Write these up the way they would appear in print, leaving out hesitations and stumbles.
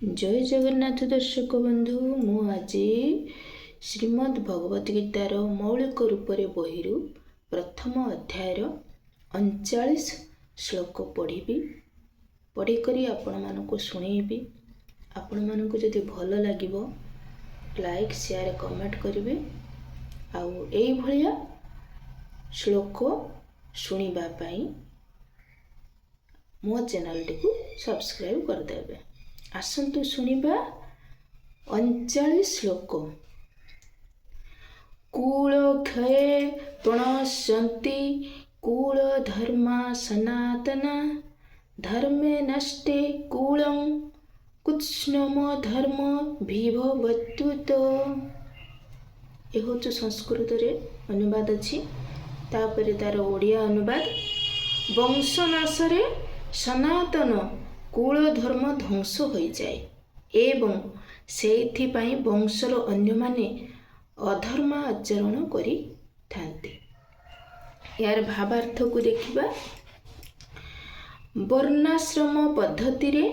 जय जगन्नाथ दर्शक बंधु मु आज श्रीमद् भगवत गीतार मौलिक रूपरे बहिरु प्रथम अध्यायर 39 श्लोक पढ़ी आपण मानक शुणेबी। आपण मानक जदि भल लागिबो लाइक शेयर कमेंट करिवे आउ एई भलिया श्लोक शुणिबा पई मो चैनल टी सब्सक्राइब कर देबे। आसंतु शुणिबा 39 श्लोक। कूलक्षये प्रणश्यन्ति कूल धर्मा सनातना धर्मे नष्टे कूलं कुत्स्नम धर्म विभवत्युत। ये हूँ संस्कृत रे अनुवाद अच्छी। तापर तार ओडिया अनुवाद वंशनाशरे सनातन कूल धर्म ध्वंस हो जाए एवं सेइथिपाई वंशर अन्य माने अधर्म आचरण करि थांती। यार भावार्थ को देखिबा। वर्णाश्रम पद्धति रे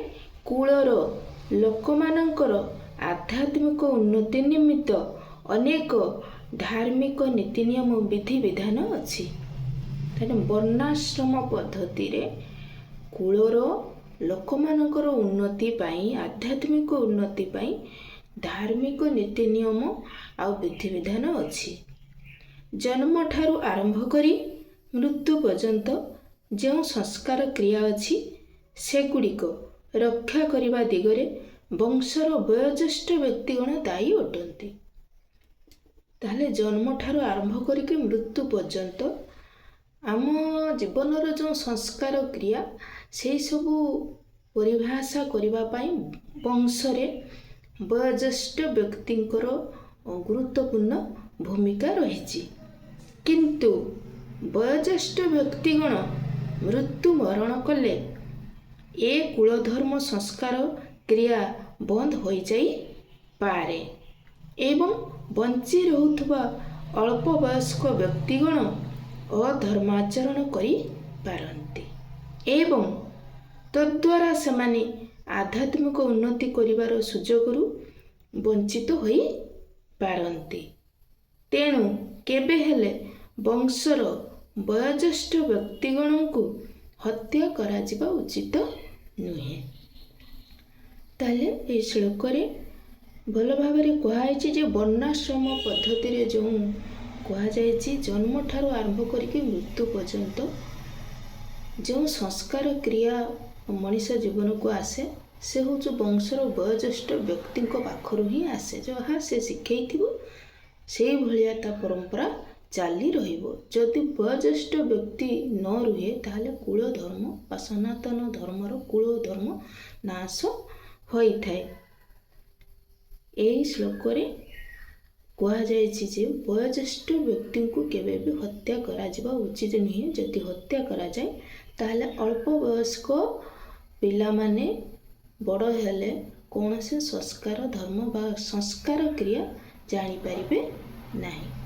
कूलर लोकमानंकर आध्यात्मिक उन्नति निमित्त अनेक धार्मिक नीति नियम विधि विधान अछि। वर्णाश्रम पद्धति रे कूलर लोकमानंकर उन्नति पाई आध्यात्मिक उन्नति पाई धार्मिक नीति नियम आउ विधि विधान अछि। जन्म ठारू आरंभ करी मृत्यु पर्यंत जो संस्कार क्रिया अछि सेगुड़िक रक्षा करिबा दिगरे वंशर वयोज्येष्ठ व्यक्तिगण दायी अटंती। ताहले जन्म ठारू आरंभ करिके मृत्यु पर्यंत आम जीवनर जो संस्कार क्रिया से सबू परिभाषा करिबा पाई वंशरे वयोज्येष्ठ व्यक्तिंकर गुरुत्वपूर्ण भूमिका रही। किंतु वयोज्येष्ठ व्यक्तिगण मृत्यु मरण कले ए कुलधर्म संस्कार क्रिया बंद हो जाई पारे एवं बंची रहुथबा अल्प वयस्क व्यक्तिगण अधर्माचरण करि पारंती एवं तद्वारा सेमाने आध्यात्मिक उन्नति करिवार सुजोगरु वंचित होई पारंती। तेणु केबे हेले वंशर वयोज्येष्ठ व्यक्तिगण को हत्या करा जिबा उचित नुहे। ताले ए श्लोक रे भल भाबरे कहाइछि जे वर्णाश्रम पद्धति रे जो कहा जाइछि जन्म ठारू आरंभ करिके मृत्यु पर्यंत जो संस्कार क्रिया मनुष्य जीवन को आसे से हूँ वंशर वयोज्येष्ठ व्यक्ति पाखर ही आसे जहाँ से शिखई से भाया ता परंपरा चाली रहिबो। जदि वयोज्येष्ठ व्यक्ति न रुहे ताहले कुल धर्म बा सनातन धर्मर कुल धर्म नाश होइथाय। एई श्लोक रे कहा जाइछि जे वयोज्येष्ठ व्यक्ति को केबे भी हत्या करा जिबा उचित नुहे। जदि हत्या करा जाए ताहले अल्प वयस्क पिला माने बड़ हेले कौन से संस्कार धर्म बा संस्कार क्रिया जानी पारिबे नहीं।